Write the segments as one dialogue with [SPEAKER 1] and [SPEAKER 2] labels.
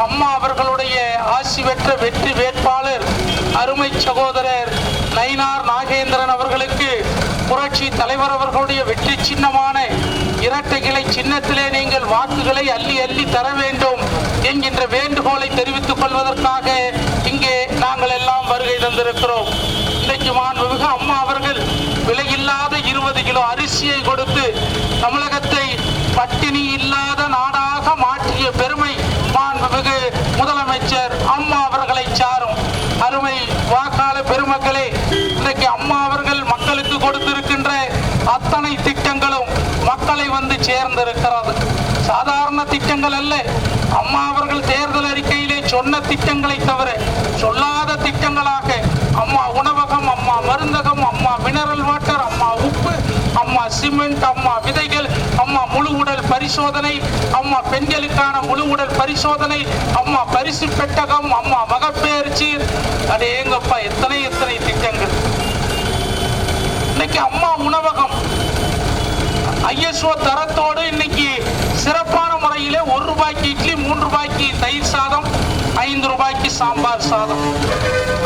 [SPEAKER 1] அம்மா அவர்களுடைய ஆசி பெற்ற வெற்றி வேட்பாளர் அருமை சகோதரர் நயினார் நாகேந்திரன் அவர்களுக்கு புரட்சி தலைவர் அவர்களுடைய வெற்றி சின்னமான இரட்டை இலை சின்னத்திலே நீங்கள் வாக்குகளை அள்ளி அள்ளி தர வேண்டும் என்கின்ற வேண்டுகோளை தெரிவித்துக் கொள்வதற்காக இங்கே நாங்கள் எல்லாம் வருகை தந்திருக்கிறோம். இன்றைக்கு மாண்புமிகு அம்மா அவர்கள் விலையில்லாத 20 கிலோ அரிசியை கொடுத்து தமிழகத்தை பட்டினி இல்லாத நாடாக மாற்றிய பெருமை மாண்புமிகு முதலமைச்சர் அம்மா அவர்களை சாரும். அருமை வாக்காளர் பெருமக்களே, இன்றைக்கு அம்மா அவர்கள் மக்களுக்கு கொடுத்திருக்கின்ற அத்தனை திட்டங்களும் மக்களை வந்து சேர்ந்திருக்கிறது. சாதாரண திட்டங்கள் அல்ல. அம்மா அவர்கள் தேர்தல் அறிக்கையிலே சொன்ன திட்டங்களை தவிர சொல்லாத திட்டங்களாக அம்மா உணவகம், அம்மா மருந்தகம், அம்மா மினரல் வாட்டர், அம்மா உப்பு, அம்மா சிமெண்ட், அம்மா விதைகள், அம்மா முழு உடல் பரிசோதனை, அம்மா பெண்களுக்கான முழு உடல் பரிசோதனை, அம்மா பரிசு பெட்டகம், அம்மா மகப்பேற்சி, அடேங்கப்பா எத்தனை எத்தனை திட்டங்கள். இன்னைக்கு அம்மா உணவகம் ISO தரத்தோடு இன்னைக்கு சிறப்பான முறையிலே 1 ரூபாய்க்கு இட்லி, 3 ரூபாய்க்கு தயிர் சாதம், 5 ரூபாய்க்கு சாம்பார் சாதம்.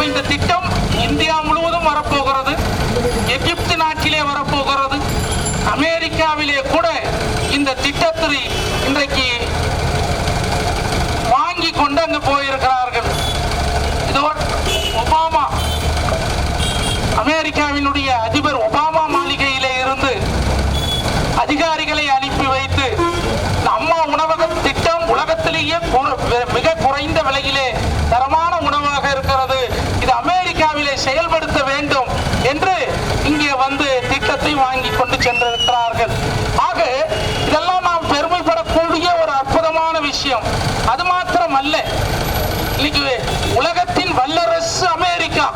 [SPEAKER 1] இந்த திட்டம் இந்தியா முழுவதும் வரப்போகிறது. எகிப்து நாட்டிலே வரப்போகிறது. அமெரிக்காவிலே கூட இந்த திட்டத்தை இன்றைக்கு வாங்கி கொண்டு அங்கு போயிருக்கிறார்கள். இதோடு ஒபாமா, அமெரிக்காவினுடைய அதிபர் ஒபாமா மாளிகையிலே இருந்து அதிகாரிகளை அனுப்பி வைத்து அம்மா உணவக திட்டம் உலகத்திலேயே மிக குறைந்த விலையிலே தரமான உணவாக இருக்கிறது, இது அமெரிக்காவிலே செயல்படுத்த வேண்டும் என்று இங்கே வந்து திட்டத்தை வாங்கி கொண்டு சென்றிருக்கிறார்கள். ஆக இதெல்லாம் நாம் பெருமைப்படக்கூடிய ஒரு அற்புதமான விஷயம். அது மாத்திரம் அல்ல, இன்னைக்கு உலகத்தின் வல்லரசு அமெரிக்கா,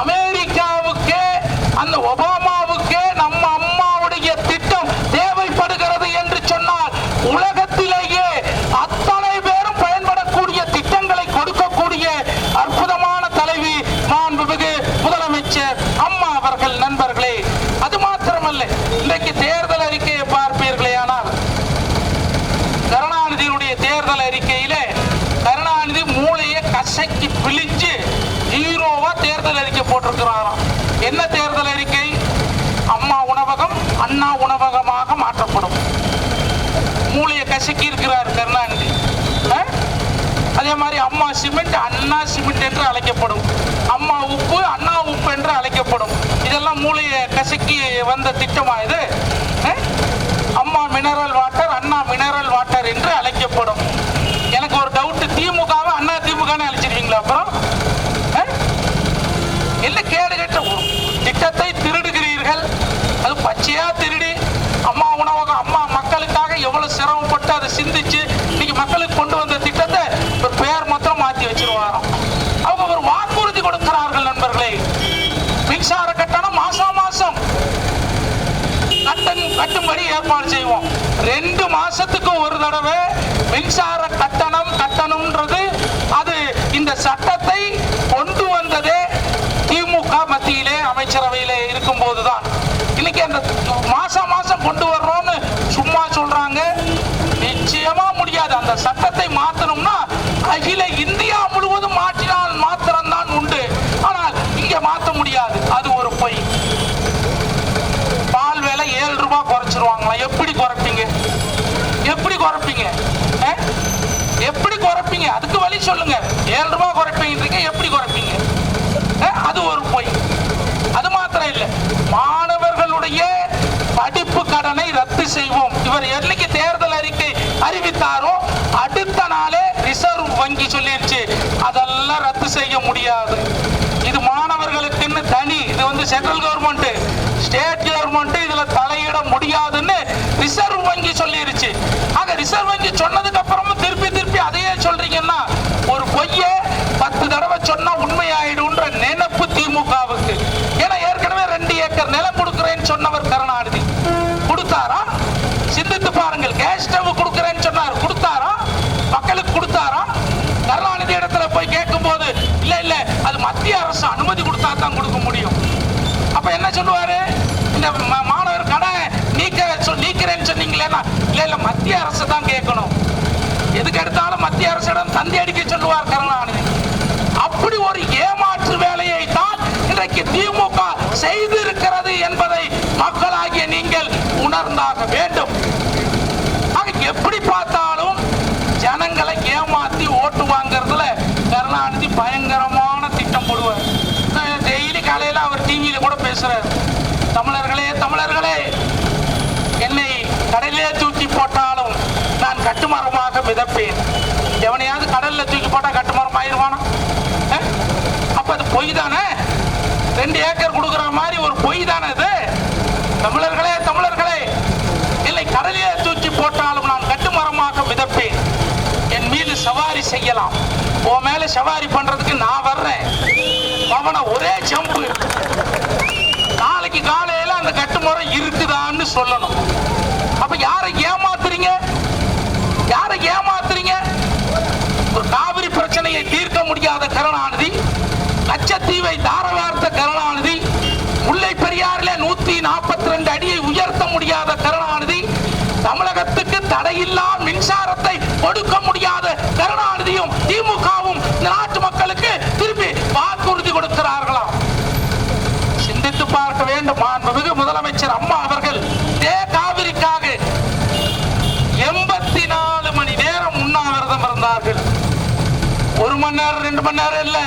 [SPEAKER 1] அமெரிக்காவுக்கே அந்த ஒபாமாவுக்கே நம்ம அம்மாவுடைய திட்டம் தேவைப்படுகிறது என்று சொன்னால் உலகத்திலேயே அத்தனை பேரும் பயன்படக்கூடிய திட்டங்களை கொடுக்கக்கூடிய அற்புதமான தலைவி மாண்புமிகு முதலமைச்சர் அம்மா அவர்கள். நண்பர்களே, அது மாத்திரமல்ல, இன்றைக்கு தேர்தல் அறிக்கையை பார்ப்பீர்களே ஆனால் கருணாநிதியினுடைய தேர்தல் அறிக்கையிலே கருணாநிதி மூளையை கசக்கி பிழிச்சு 0வா தேர்தல் அறிக்கை போட்டிருக்கிறாராம். என்ன தேர்தல் அறிக்கை? அம்மா உணவகம் அண்ணா உணவகமாக மாற்றப்படும். மூளையை கசக்கி இருக்கிறார் கருணாநிதி. அதே மாதிரி அம்மா சிமெண்ட் அண்ணா சிமெண்ட் என்று அழைக்கப்படும், அம்மா உப்பு அண்ணா உப்பு என்று அழைக்கப்படும். இதெல்லாம் மூளையை கசக்கி வந்த திட்டமா இது? அம்மா மினரல் வாட்டர் அண்ணா மினரல் வாட்டர் என்று அழைக்கப்படும். எனக்கு ஒரு டவுட், திமுகவை அண்ணா திமுகன்னு அழைச்சிருவீங்களா? அப்புறம் என்ன கேடு கேட்ட திட்டத்தை திருடுகிறீர்கள். அது பச்சையா திருடி அம்மா உணவகம் அம்மா மக்களுக்காக எவ்வளவு சிரமப்பட்டு அதை சிந்திச்சு இன்னைக்கு மக்களுக்கு கொண்டு வந்த திட்டத்தை ஒரு பெயர் மாத்திரம் மாற்றி வச்சிருவாராம். அவங்க ஒரு வாக்குறுதி கொடுக்கிறார்கள். நண்பர்களே, மின்சார கட்டணம் மாசம் மாசம் கட்டும்படி ஏற்பாடு செய்வோம். 2 மாசத்துக்கு ஒரு தடவை மின்சார கட்டணம்ன்றது அது இந்த சட்டத்தை கொண்டு வந்ததே திமுக மத்தியிலே அமைச்சரவையிலே இருக்கும் போதுதான். இன்னைக்கு அந்த மாசம் மாசம் கொண்டு வர்றோம்னு சும்மா சொல்றாங்க, நிச்சயமா முடியாது. அந்த சட்டத்தை மாத்தணும்னா அகில இந்தியா முழுவதும் மாற்றினால் மாத்திரம்தான் உண்டு. ஆனால் இங்க மாற்ற முடியாது. அது ஒரு பொய். பால் விலை 7 ரூபாய் குறைச்சிருவாங்களா? எப்படி குறைப்பீங்க? எப்படி குறைப்பீங்க? எப்படி குறைப்பீங்க? அதுக்கு வழி சொல்லுங்க. 7 ரூபாய் குறைப்பீங்க, எப்படி குறைப்பீங்க? அது ஒரு பொய். அது மாத்திரம் இல்லை, மாணவர்களுடைய படிப்பு கடனை ரத்து செய்வோம். இவர் என்னைக்கு தேர்தல் அறிக்கை அறிவித்தாரோ அடுத்த நாளே ரிசர்வ் வங்கி சொல்லிருச்சு அதெல்லாம் ரத்து செய்ய முடியாது. இது மாணவர்களுக்குன்னு தனி, இது வந்து சென்ட்ரல் கவர்மெண்ட் ஸ்டேட் கவர்மெண்ட் இதுல தலையிட முடியாதுன்னு ரிசர்வ் வங்கி சொல்லிருச்சு. ஆக ரிசர்வ் வங்கி சொன்னதுக்கு அப்புறமும் திருப்பி திருப்பி அதையே சொல்றீங்கன்னா ஒரு பொய்யை 10 தடவை சொன்னா உண்மையாயிடும்ன்ற நினைப்பு திமுகவுக்கு. ஏன்னா ஏற்கனவே 2 ஏக்கர் நிலம் கொடுக்கிறேன்னு சொன்னவர் கருணாநிதி கொடுத்தாரா? சிந்தித்து பாருங்கள். கேஸ் ஸ்டவ் கொடுக்கிறேன்னு சொன்னார், கொடுத்தாரா? மக்களுக்கு கொடுத்தாரா? கருணாநிதி இடத்துல போய் கேட்கும் போது இல்ல இல்ல அது மத்திய அரசு அனுமதி கொடுத்தா தான் கொடுக்க முடியும். அப்ப என்ன சொல்லுவாரு? இந்த மாணவர் கடன் நீக்கிறேன்னு சொன்னீங்களேன்னா இல்ல இல்ல மத்திய அரசு தான் கேட்கணும். எதுக்கு எடுத்தாலும் மத்திய அரசிடம் தந்தி அடிக்க கட்டுமரமாக மிதப்பேன். எவனையாவது கடல்ல தூக்கி போட்டா கட்டுமரம் ஆயிருவானா? அப்ப அது பொய் தானே. 2 ஏக்கர் கொடுக்குற மாதிரி ஒரு பொய் தானே இது. தமிழர்களே தமிழர்களே, இல்லை கடலையே தூக்கி போட்டாலும் நான் கட்டுமரமாக மிதப்பேன். என் மீது சவாரி செய்யலாம். உன் மேல சவாரி பண்றதுக்கு நான் வர்றேன். அவனை ஒரே ஜம்பு. நாளைக்கு காலையில அந்த கட்டுமரம் இருக்குதான்னு சொல்லணும். அப்ப யாரை ஏமாத்துறீங்க? யாரை ஏமாத்துறீங்க? ஒரு காவிரி பிரச்சனையை தீர்க்க முடியாத கருணாநிதி, லட்சத்தீவை தாரவார்த்த கருணாநிதி, முல்லை பெரியாறிலே 142 அடியை உயர்த்த முடியாத கருணாநிதி, தமிழகத்துக்கு தடையில்லா மின்சாரத்தை கொடுக்க முடியாத கருணாநிதியும் திமுகவும் நாட்டு மக்களுக்கு திருப்பி வாக்குறுதி கொடுக்கிறார்களாம். சிந்தித்து பார்க்க வேண்டும். மாண்புமிகு முதலமைச்சர் அம்மா அவர்கள் காவிரிக்காக 84 மணி நேரம் உண்ணாவிரதம் இருந்தார்கள். 1 மணி நேரம் 2 மணி நேரம் இல்ல,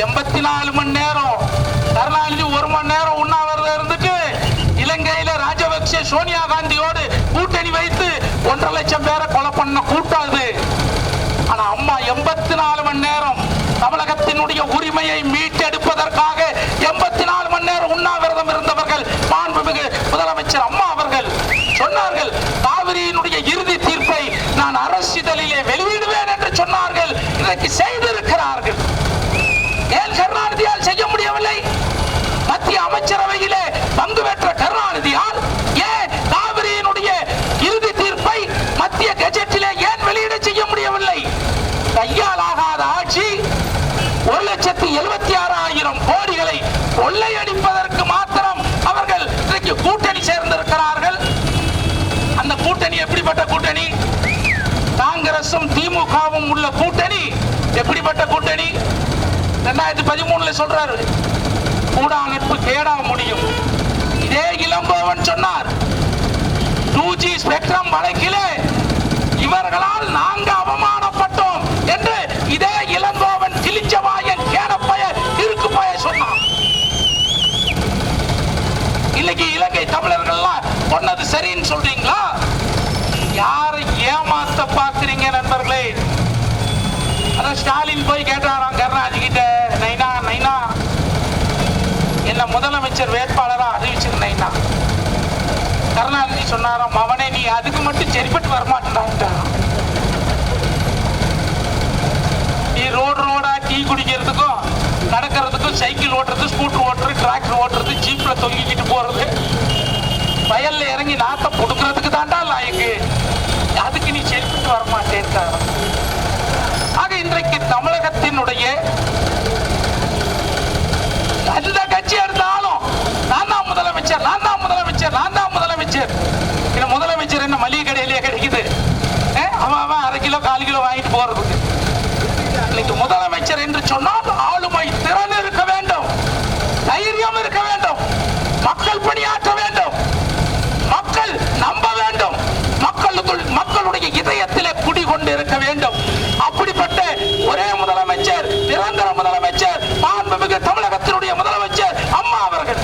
[SPEAKER 1] 84 மணி நேரம். கருணாநிதி 1 மணி நேரம் உண்ணாவிரதம் இருந்துட்டு இலங்கையில ராஜபக்சே சோனியா காந்தியோடு கூட்டணி வைத்து 1.5 லட்சம் பேரை கொலை பண்ண கூட்டம் அது. ஆனா அம்மா 84 மணி நேரம் தமிழகத்தினுடைய உரிமையை மீட்டெடுப்பதற்காக 84 மணி நேரம் உண்ணாவிரதம் இருந்தவர்கள் மாண்புமிகு முதலமைச்சர் அம்மா அவர்கள் சொன்னார்கள், காவிரியினுடைய இறுதி தீர்ப்பை நான் அரசிதழிலே வெளியிடுவேன் என்று சொன்னார்கள். இன்றைக்கு செய்திருக்கிறார்கள். ஏன் கருணாநிதியால் செய்ய முடியவில்லை? மத்திய அமைச்சரவையிலே பங்கு பெற்ற கருணாநிதியால் ஏன் காவிரியினுடைய இறுதி தீர்ப்பை மத்திய கஜெட்டிலே ஏன் வெளியிட செய்ய முடியவில்லை? கையாலாகாத ஆட்சி 1,76,000 கோடிகளை கொள்ளையடிப்பதற்கு மாத்திரம் அவர்கள் இன்றைக்கு கூட்டணி சேர்ந்திருக்கிறார்கள். அந்த கூட்டணி எப்படிப்பட்ட கூட்டணி? காங்கிரசும் திமுகவும் உள்ள கூட்டணி எப்படிப்பட்ட கூட்டணி? 2013 சொல்றாரு, கூடா நட்பு கேடா முடியும். இதே இளங்கோவன் சொன்னார், 2G ஸ்பெக்ட்ரம் வழக்கிலே இவர்களால் நாங்க அவமானப்பட்டோம் என்று இதே இளங்கோவன் கிழிச்சவாயன் கேடப்பய இருக்கு பய சொன்னான். இன்னைக்கு இலங்கை தமிழர்கள்லாம் சொன்னது சரின்னு சொல்றீங்களா? யாரை ஏமாத்த பாக்குறீங்க நண்பர்களே? அதான் ஸ்டாலின் போய் கேட்டாராம் கருணாநிதி கிட்ட, நைனா நைனா என்ன முதலமைச்சர் வேட்பாளரா அறிவிச்சிருந்தா? கருணாநிதி சொன்னாராம், அவனே நீ அதுக்கு மட்டும் சரிப்பட்டு வரமாட்டான். நீ ரோடா டீ குடிக்கிறதுக்கும் நடக்கிறதுக்கும் சைக்கிள் ஓட்டுறது, ஸ்கூட்டர் ஓட்டுறது, டிராக்டர் ஓட்டுறது, ஜீப்ல தொங்கிக்கிட்டு போறது, வயல்ல இறங்கி நாட்டை கொடுக்கறதுக்கு தாண்டா லாய்க்கு. அதுக்கு நீ சரிப்பட்டு வரமாட்டேன். ஆக இன்றைக்கு தமிழகத்தினுடைய எந்த கட்சி எடுத்தாலும் நான் தான் முதலமைச்சர், நான் தான் முதலமைச்சர், நான் தான் முதலமைச்சர். முதலமைச்சர் என்ன மளிகை கடையிலேயே கிடைக்குது? அவன் 1/2 கிலோ 1/4 கிலோ வாங்கிட்டு போறதுக்கு. இன்னைக்கு முதலமைச்சர் என்று சொன்னால் ஆளுமை திறன் இருக்க வேண்டும், தைரியம் இருக்க வேண்டும், மக்கள் பணியாற்ற வேண்டும், மக்கள் நம்ப வேண்டும், மக்களுடைய இதயத்திலே குடிகொண்டு இருக்க வேண்டும். அப்படிப்பட்ட ஒரே முதலமைச்சர், நிரந்தர முதலமைச்சர், மாண்புமிகு தமிழகத்தினுடைய முதலமைச்சர் அம்மா அவர்கள்.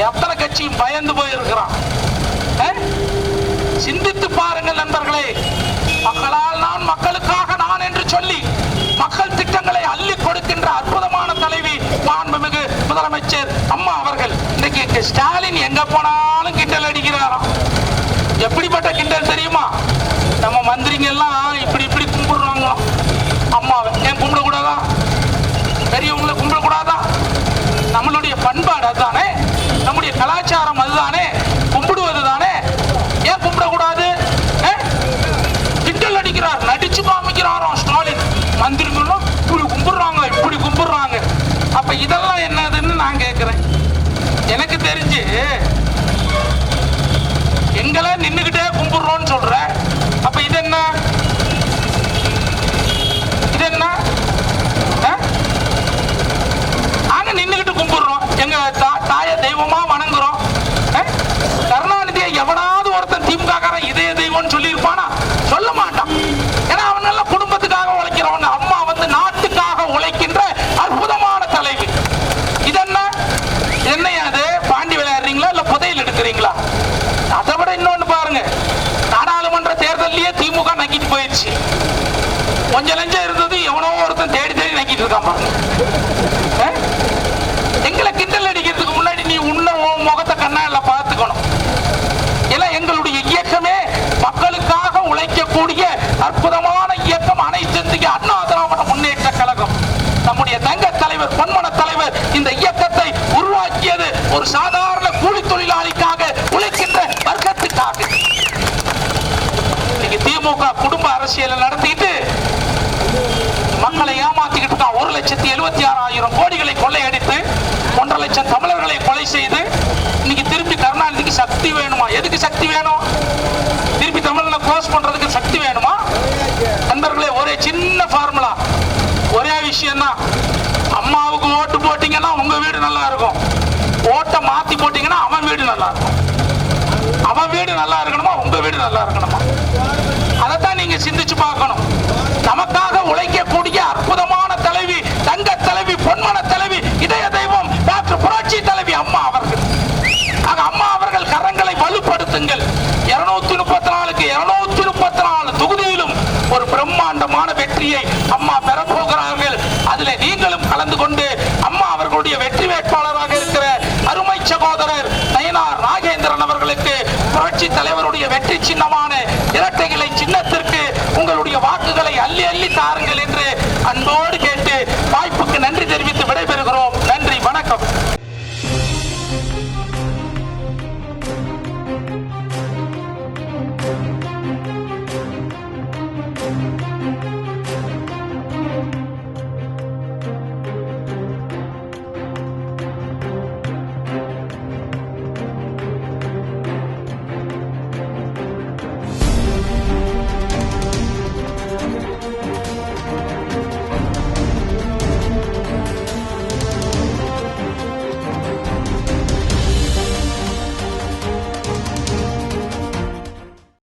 [SPEAKER 1] எத்தனை கட்சியும் பயந்து போயிருக்கிறான். சிந்தித்து பாருங்கள் நண்பர்களே. மக்களால் நான், மக்களுக்காக நான் என்று சொல்லி மக்கள் திட்டங்களை அள்ளி கொடுக்கின்ற அற்புதமான தலைவி மாண்புமிகு முதலமைச்சர் அம்மா அவர்கள். இன்னைக்கு ஸ்டாலின் எங்க போனாலும் கிண்டல் அடிக்கிறாராம். எப்படிப்பட்ட கிண்டல் தெரியுமா? நம்ம மந்திரிங்க எல்லாம் இப்படி இப்படி கும்பிடுறாங்களாம் அம்மாவை. ஏன் கும்பிடக்கூடாதா? பெரியவங்களை கும்பிடக்கூடாதா? நம்மளுடைய பண்பாடு அதுதானே, நம்முடைய கலாச்சாரம் அதுதானே, கும்பிடுவது தானே. ஏன் கும்பிடக்கூடாது? கிண்டல் அடிக்கிறார், நடிச்சு காமிக்கிறாராம் ஸ்டாலின். மந்திரிகளும் இப்படி கும்பிடுறாங்க, இப்படி கும்பிடுறாங்க. அப்ப இதெல்லாம் என்னதுன்னு நான் கேட்கிறேன். எனக்கு தெரிஞ்சு எங்களை நின்னுகிட்டே கும்பிடுறோம்னு சொல்ற. அப்ப இது என்ன? இது என்ன? நாங்க நின்னுகிட்டு கும்பிடுறோம், எங்க தாய தெய்வமா வணங்குறோம். கருணாநிதியை எவனாவது ஒருத்தன் திமுக இதய தெய்வம்னு சொல்லி இருப்பானா? சொல்ல மாட்டான். ஏன்னா அவன் நல்ல குடும்பத்துக்காக உழைக்கிறவன். அம்மா நாட்டுக்காக உழைக்கின்ற அற்புதமான தலைவி. இது என்ன? என்னையாது பாண்டி விளையாடுறீங்களா இல்ல புதையில் எடுக்கிறீங்களா? அதை விட இன்னொன்னு பாருங்க, நாடாளு கொஞ்சம் லஞ்சம் இருந்தது எவனோ ஒருத்தன் தேடி தேடி நக்கிட்டு இருக்கான் பாருங்க. எங்களை கிண்டல் அடிக்கிறதுக்கு முன்னாடி நீ உன்ன முகத்தை கண்ணால பார்த்துக்கணும். எல்லாம் எங்களுடைய இயக்கமே மக்களுக்காக உழைக்கக்கூடிய அற்புதமான இயக்கம் அனைத்து இந்திய அண்ணா திராவிட முன்னேற்ற கழகம். நம்முடைய தங்க தலைவர் பொன்மன தலைவர் இந்த இயக்கத்தை உருவாக்கியது ஒரு சாதாரண கூலி தொழிலாளிக்காக, உழைக்கின்ற வர்க்கத்துக்காக. இன்னைக்கு திமுக குடும்ப அரசியலை நடத்திட்டு மக்களை ஏமாத்திக்கிட்டு இருக்கான். 1,76,000 கோடிகளை கொள்ளையடித்து 1.5 லட்சம் தமிழர்களை கொலை செய்து இன்னைக்கு திருப்பி கருணாநிதிக்கு சக்தி வேணுமா? எதுக்கு சக்தி வேணும்? திருப்பி தமிழ்ல க்ளோஸ் பண்றதுக்கு சக்தி வேணுமா? நண்பர்களே, ஒரே சின்ன ஃபார்முலா, ஒரே விஷயம் தான். அம்மாவுக்கு ஓட்டு போட்டீங்கன்னா உங்க வீடு நல்லா இருக்கும், ஓட்டை மாத்தி போட்டீங்கன்னா அவன் வீடு நல்லா இருக்கும். அவன் வீடு நல்லா இருக்கணுமா, உங்க வீடு நல்லா இருக்கணுமா? அதைத்தான் நீங்க சிந்திச்சு பார்க்கணும். நமக்காக உழைக்கக்கூடிய அற்புதமான தலைவி, தங்க தலைவி, பொன்மன தலைவி, இதய தெய்வம் டாக்டர் புரட்சி தலைவி அம்மா அவர்கள். அம்மா அவர்கள் கரங்களை வலுப்படுத்துங்கள். 234க்கு 234 தொகுதியிலும் ஒரு பிரம்மாண்டமான வெற்றியை அம்மா பெறப்போகிறார்கள். அதில் நீங்களும் கலந்து கொண்டு அம்மா அவர்களுடைய வெற்றி வேட்பாளராக இருக்கிற அருமை சகோதரர் நயினார் நாகேந்திரன் அவர்களுக்கு புரட்சி தலைவருடைய வெற்றி சின்னமான இரட்டை இலை சின்னத்திற்கு உங்களுடைய வாக்குகளை அள்ளி அள்ளி தாருங்கள் என்று அன்போடு